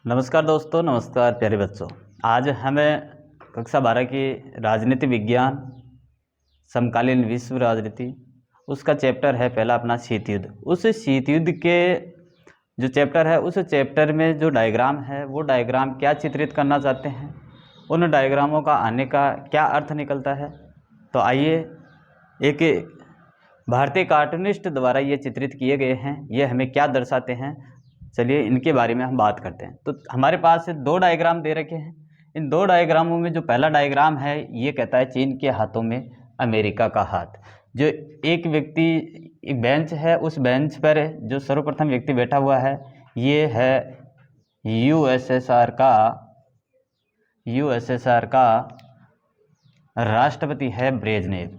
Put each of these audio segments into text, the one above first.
नमस्कार दोस्तों, नमस्कार प्यारे बच्चों। आज हमें कक्षा 12 की राजनीति विज्ञान समकालीन विश्व राजनीति उसका चैप्टर है पहला अपना शीत युद्ध। उस शीत युद्ध के जो चैप्टर है उस चैप्टर में जो डायग्राम है वो डायग्राम क्या चित्रित करना चाहते हैं, उन डायग्रामों का आने का क्या अर्थ निकलता है। तो आइए, एक भारतीय कार्टूनिस्ट द्वारा ये चित्रित किए गए हैं, ये हमें क्या दर्शाते हैं, चलिए इनके बारे में हम बात करते हैं। तो हमारे पास दो डायग्राम दे रखे हैं। इन दो डायग्रामों में जो पहला डायग्राम है ये कहता है चीन के हाथों में अमेरिका का हाथ। जो एक व्यक्ति, एक बेंच है, उस बेंच पर जो सर्वप्रथम व्यक्ति बैठा हुआ है ये है यूएसएसआर का राष्ट्रपति है ब्रेजनेव।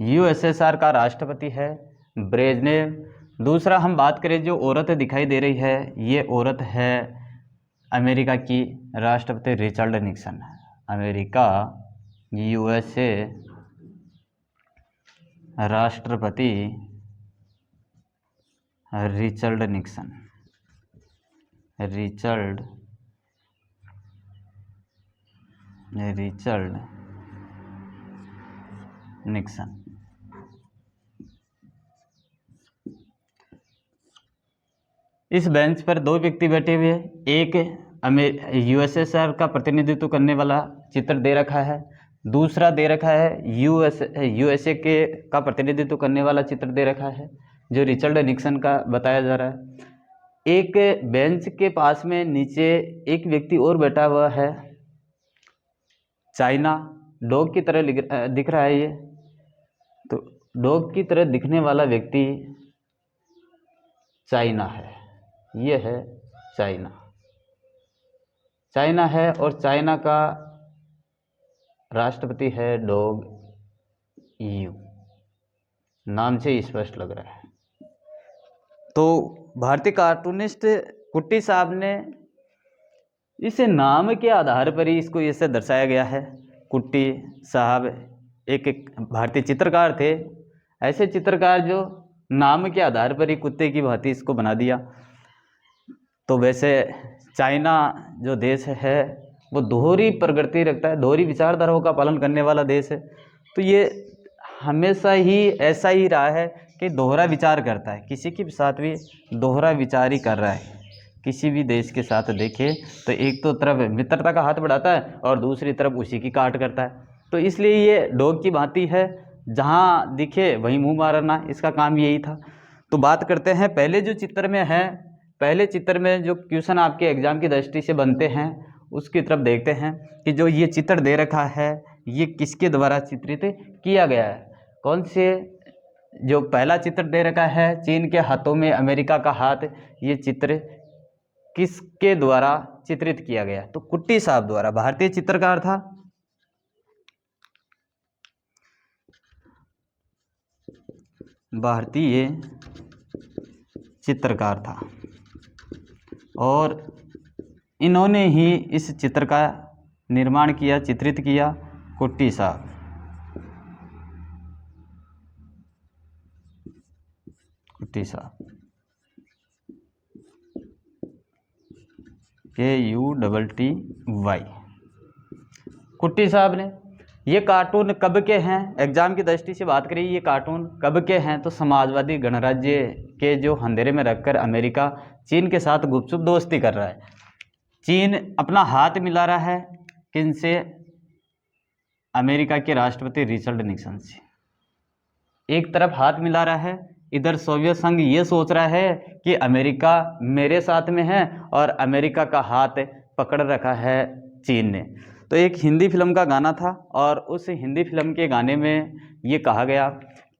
यूएसएसआर का राष्ट्रपति है ब्रेजनेव। दूसरा हम बात करें, जो औरत दिखाई दे रही है ये औरत है अमेरिका की राष्ट्रपति रिचर्ड निक्सन। अमेरिका यूएसए राष्ट्रपति रिचर्ड निक्सन। इस बेंच पर दो व्यक्ति बैठे हुए हैं। एक यूएसएसआर का प्रतिनिधित्व करने वाला चित्र दे रखा है, दूसरा दे रखा है यूएसए के का प्रतिनिधित्व करने वाला चित्र दे रखा है जो रिचर्ड निक्सन का बताया जा रहा है। एक बेंच के पास में नीचे एक व्यक्ति और बैठा हुआ है, चाइना, डॉग की तरह दिख रहा है। ये तो डॉग की तरह दिखने वाला व्यक्ति चाइना है, ये है चाइना है और चाइना का राष्ट्रपति है डॉग यू। नाम से स्पष्ट लग रहा है। तो भारतीय कार्टूनिस्ट कुट्टी साहब ने इस नाम के आधार पर ही इसको ऐसे दर्शाया गया है। कुट्टी साहब एक भारतीय चित्रकार थे, ऐसे चित्रकार जो नाम के आधार पर ही कुत्ते की भांति इसको बना दिया। तो वैसे चाइना जो देश है वो दोहरी प्रगति रखता है, दोहरी विचारधाराओं का पालन करने वाला देश है। तो ये हमेशा ही ऐसा ही रहा है कि दोहरा विचार करता है, किसी के साथ भी दोहरा विचार ही कर रहा है। किसी भी देश के साथ देखे तो एक तो तरफ मित्रता का हाथ बढ़ाता है और दूसरी तरफ उसी की काट करता है। तो इसलिए ये डॉग की भांति है, जहाँ दिखे वहीं मुंह मारना, इसका काम यही था। तो बात करते हैं पहले जो चित्र में है, पहले चित्र में जो क्वेश्चन आपके एग्जाम की दृष्टि से बनते हैं उसकी तरफ देखते हैं कि जो ये चित्र दे रखा है ये किसके द्वारा चित्रित किया गया है। कौन से, जो पहला चित्र दे रखा है चीन के हाथों में अमेरिका का हाथ, ये चित्र किसके द्वारा चित्रित किया गया? तो कुट्टी साहब द्वारा। भारतीय चित्रकार था, भारतीय चित्रकार था और इन्होंने ही इस चित्र का निर्माण किया, चित्रित किया, कुट्टी साहब। KUTTY। कुट्टी साहब ने ये कार्टून कब के हैं? एग्जाम की दृष्टि से बात करें, ये कार्टून कब के हैं? तो समाजवादी गणराज्य के जो अंधेरे में रखकर अमेरिका चीन के साथ गुपचुप दोस्ती कर रहा है। चीन अपना हाथ मिला रहा है किनसे? अमेरिका के राष्ट्रपति रिचर्ड निक्सन से। एक तरफ हाथ मिला रहा है, इधर सोवियत संघ ये सोच रहा है कि अमेरिका मेरे साथ में है और अमेरिका का हाथ पकड़ रखा है चीन ने। तो एक हिंदी फिल्म का गाना था और उस हिंदी फिल्म के गाने में ये कहा गया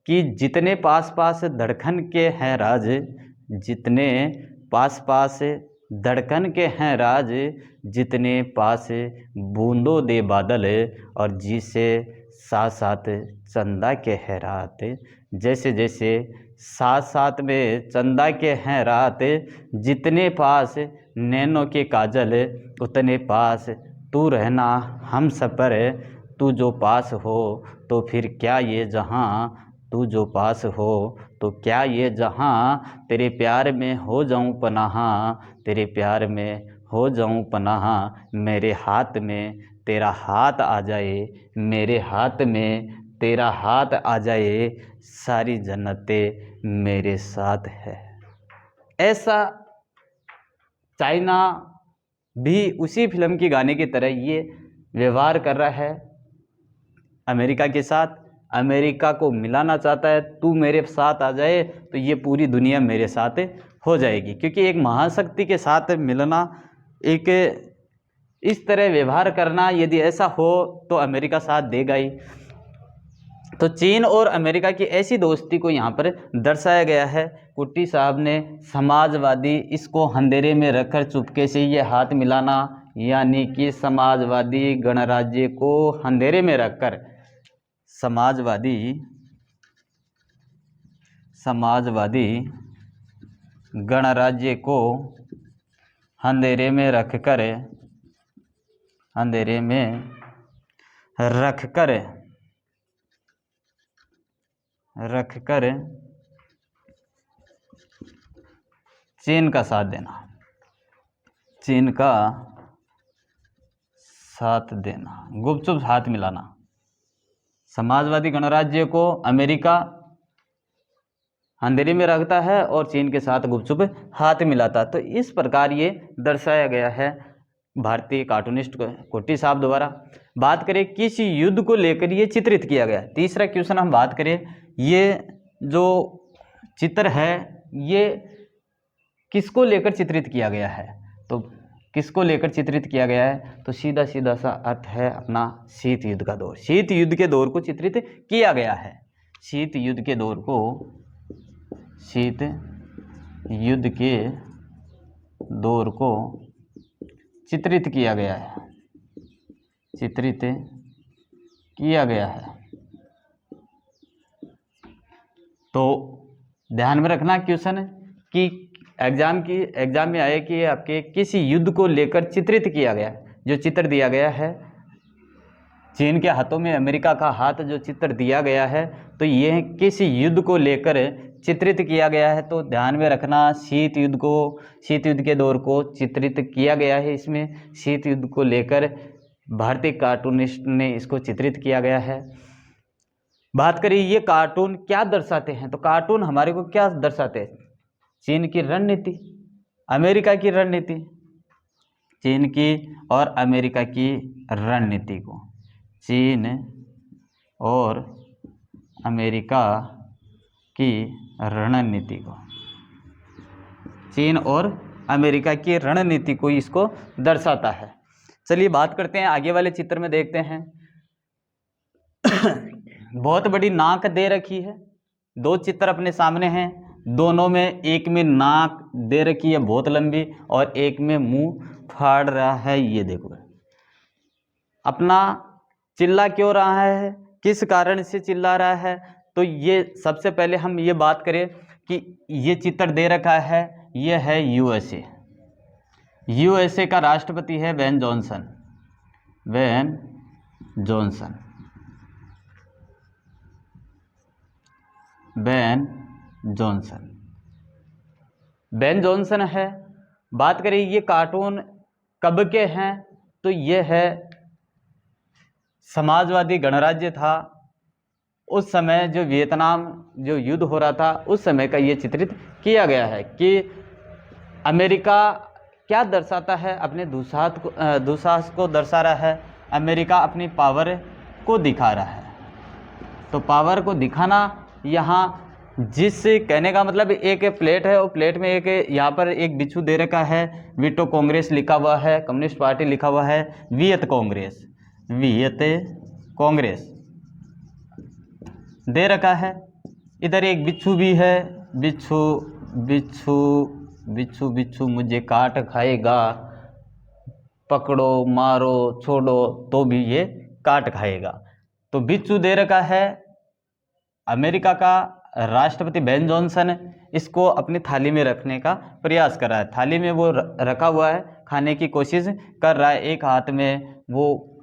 कि जितने पास पास धड़कन के हैं राज, जितने पास पास धड़कन के हैं राज, जितने पास बूंदों दे बादल, और जिसे साथ साथ चंदा के है रात। जैसे जैसे साथ साथ में चंदा के हैं रात, जितने पास नैनों के काजल, उतने पास तू रहना हम सफ़र। तू जो पास हो तो फिर क्या ये जहां तू जो पास हो तो क्या ये जहां, तेरे प्यार में हो जाऊं पनाहा, तेरे प्यार में हो जाऊं पनाहा, मेरे हाथ में तेरा हाथ आ जाए, मेरे हाथ में तेरा हाथ आ जाए, सारी जन्नतें मेरे साथ है। ऐसा चाइना भी उसी फिल्म की गाने की तरह ये व्यवहार कर रहा है अमेरिका के साथ। अमेरिका को मिलाना चाहता है, तू मेरे साथ आ जाए तो ये पूरी दुनिया मेरे साथ हो जाएगी, क्योंकि एक महाशक्ति के साथ मिलना, एक इस तरह व्यवहार करना, यदि ऐसा हो तो अमेरिका साथ देगा ही। तो चीन और अमेरिका की ऐसी दोस्ती को यहाँ पर दर्शाया गया है। कुट्टी साहब ने समाजवादी, इसको अंधेरे में रखकर चुपके से ये हाथ मिलाना, यानी कि समाजवादी गणराज्य को अंधेरे में रखकर, समाजवादी गणराज्य को अंधेरे में रखकर चीन का साथ देना, चीन का साथ देना, गुपचुप हाथ मिलाना। समाजवादी गणराज्य को अमेरिका अंधेरे में रखता है और चीन के साथ गुपचुप हाथ मिलाता। तो इस प्रकार ये दर्शाया गया है भारतीय कार्टूनिस्ट कुट्टी साहब द्वारा। बात करें किस युद्ध को लेकर ये चित्रित किया गया, तीसरा क्वेश्चन हम बात करें, ये जो चित्र है ये किसको लेकर चित्रित किया गया है, तो किसको लेकर चित्रित किया गया है, तो सीधा सीधा सा अर्थ है अपना शीत युद्ध का दौर। शीत युद्ध के दौर को चित्रित किया गया है, शीत युद्ध के दौर को, शीत युद्ध के दौर को चित्रित किया गया है, चित्रित किया गया है। तो ध्यान में रखना क्वेश्चन कि एग्जाम में आए कि आपके किसी युद्ध को लेकर चित्रित किया गया, जो चित्र दिया गया है चीन के हाथों में अमेरिका का हाथ जो चित्र दिया गया है, तो यह किसी युद्ध को लेकर चित्रित किया गया है। तो ध्यान में रखना शीत युद्ध के दौर को चित्रित किया गया है। इसमें शीत युद्ध को लेकर भारतीय कार्टूनिस्ट ने इसको चित्रित किया गया है। बात करें ये कार्टून क्या दर्शाते हैं, तो कार्टून हमारे को क्या दर्शाते हैं, चीन की रणनीति, अमेरिका की रणनीति, चीन की और अमेरिका की रणनीति को, चीन और अमेरिका की रणनीति को, चीन और अमेरिका की रणनीति को इसको दर्शाता है। चलिए बात करते हैं आगे वाले चित्र में, देखते हैं। बहुत बड़ी नाक दे रखी है, दो चित्र अपने सामने हैं, दोनों में एक में नाक दे रखी है बहुत लंबी और एक में मुंह फाड़ रहा है। ये देखो अपना चिल्ला क्यों रहा है, किस कारण से चिल्ला रहा है, तो ये सबसे पहले हम ये बात करें कि ये चित्र दे रखा है, ये है यूएसए, यूएसए का राष्ट्रपति है Ben Jonson, Ben Jonson, Ben Jonson, Ben Jonson है। बात करें ये कार्टून कब के हैं, तो ये है समाजवादी गणराज्य था उस समय, जो वियतनाम जो युद्ध हो रहा था उस समय का ये चित्रित किया गया है कि अमेरिका क्या दर्शाता है, अपने दुस्साहस को दर्शा रहा है, अमेरिका अपनी पावर को दिखा रहा है। तो पावर को दिखाना, यहाँ जिस कहने का मतलब एक प्लेट है और प्लेट में एक यहाँ पर एक बिच्छू दे रखा है, वीटो कांग्रेस लिखा हुआ है, कम्युनिस्ट पार्टी लिखा हुआ है, वियत कांग्रेस दे रखा है। इधर एक बिच्छू भी है, बिच्छू बिच्छू बिच्छू बिच्छू मुझे काट खाएगा, पकड़ो मारो छोड़ो तो भी ये काट खाएगा। तो बिच्छू दे रखा है। अमेरिका का राष्ट्रपति बेन जॉनसन इसको अपनी थाली में रखने का प्रयास कर रहा है, थाली में वो रखा हुआ है, खाने की कोशिश कर रहा है, एक हाथ में वो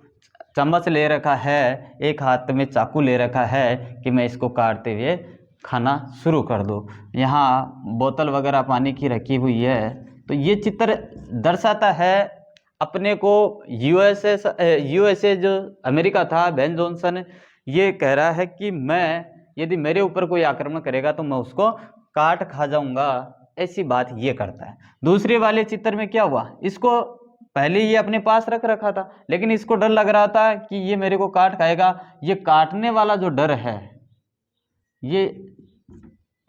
चम्मच ले रखा है, एक हाथ में चाकू ले रखा है कि मैं इसको काटते हुए खाना शुरू कर दूँ। यहाँ बोतल वगैरह पानी की रखी हुई है। तो ये चित्र दर्शाता है अपने को यूएसए जो अमेरिका था, बेन जॉनसन ये कह रहा है कि मैं, यदि मेरे ऊपर कोई आक्रमण करेगा तो मैं उसको काट खा जाऊंगा, ऐसी बात ये करता है। दूसरे वाले चित्र में क्या हुआ, इसको पहले ये अपने पास रख रखा था, लेकिन इसको डर लग रहा था कि ये मेरे को काट खाएगा। ये काटने वाला जो डर है ये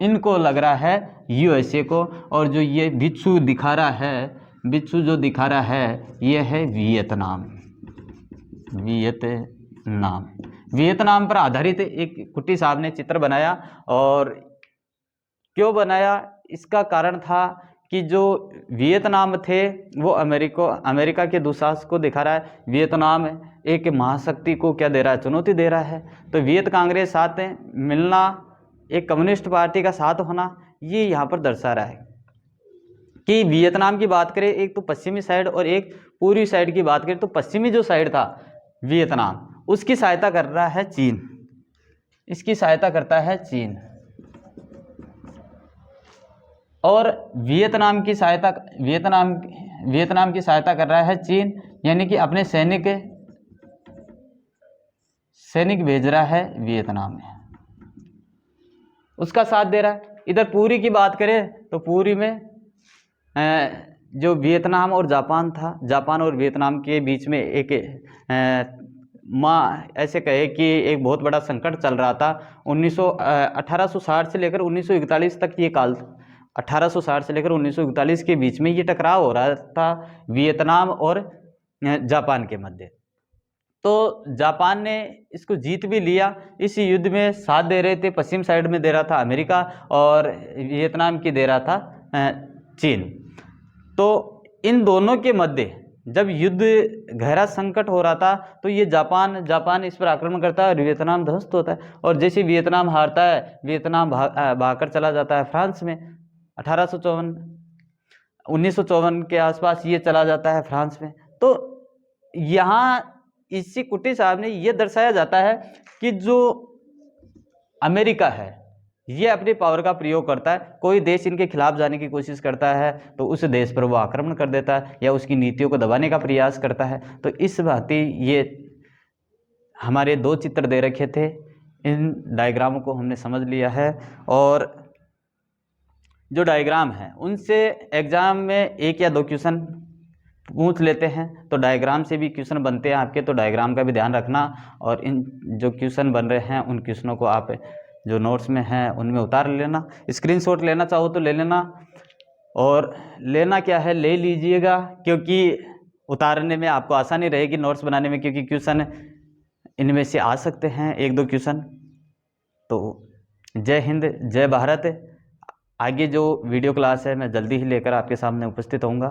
इनको लग रहा है यूएसए को, और जो ये बिच्छू दिखा रहा है, बिच्छू जो दिखा रहा है ये है वियतनाम। वियतनाम पर आधारित एक कुट्टी साहब ने चित्र बनाया। और क्यों बनाया, इसका कारण था कि जो वियतनाम थे वो अमेरिका के दुस्साहस को दिखा रहा है। वियतनाम एक महाशक्ति को क्या दे रहा है, चुनौती दे रहा है। तो वियत कांग्रेस साथ मिलना, एक कम्युनिस्ट पार्टी का साथ होना, ये यहाँ पर दर्शा रहा है कि वियतनाम की बात करें, एक तो पश्चिमी साइड और एक पूर्वी साइड की बात करें, तो पश्चिमी जो साइड था वियतनाम, उसकी सहायता कर रहा है चीन, इसकी सहायता करता है चीन। और वियतनाम की सहायता कर रहा है चीन, यानी कि अपने सैनिक भेज रहा है वियतनाम में, उसका साथ दे रहा है। इधर पूरी की बात करें तो पूरी में जो वियतनाम और जापान था, जापान और वियतनाम के बीच में एक ऐसे कहे कि एक बहुत बड़ा संकट चल रहा था। 1860 से लेकर 1941 तक ये काल था। 1860 से लेकर 1941 के बीच में ये टकराव हो रहा था वियतनाम और जापान के मध्य। तो जापान ने इसको जीत भी लिया। इस युद्ध में साथ दे रहे थे, पश्चिम साइड में दे रहा था अमेरिका और वियतनाम की दे रहा था चीन। तो इन दोनों के मध्य जब युद्ध गहरा संकट हो रहा था तो ये जापान इस पर आक्रमण करता है और वियतनाम ध्वस्त होता है। और जैसे वियतनाम हारता है, वियतनाम भागकर चला जाता है फ्रांस में। 1954 के आसपास ये चला जाता है फ्रांस में। तो यहाँ इसी कुट्टी साहब ने ये दर्शाया जाता है कि जो अमेरिका है ये अपनी पावर का प्रयोग करता है, कोई देश इनके खिलाफ जाने की कोशिश करता है तो उस देश पर वो आक्रमण कर देता है या उसकी नीतियों को दबाने का प्रयास करता है। तो इस भांति ये हमारे दो चित्र दे रखे थे, इन डायग्रामों को हमने समझ लिया है। और जो डायग्राम है उनसे एग्जाम में 1 या 2 क्वेश्चन पूछ लेते हैं, तो डायग्राम से भी क्वेश्चन बनते हैं आपके, तो डायग्राम का भी ध्यान रखना। और इन जो क्वेश्चन बन रहे हैं उन क्वेश्चनों को आप जो नोट्स में हैं उनमें उतार लेना, स्क्रीनशॉट लेना चाहो तो ले लेना, और लेना क्या है ले लीजिएगा, क्योंकि उतारने में आपको आसानी रहेगी नोट्स बनाने में, क्योंकि क्वेश्चन इनमें से आ सकते हैं 1-2 क्वेश्चन। तो जय हिंद, जय भारत। आगे जो वीडियो क्लास है मैं जल्दी ही लेकर आपके सामने उपस्थित होऊंगा।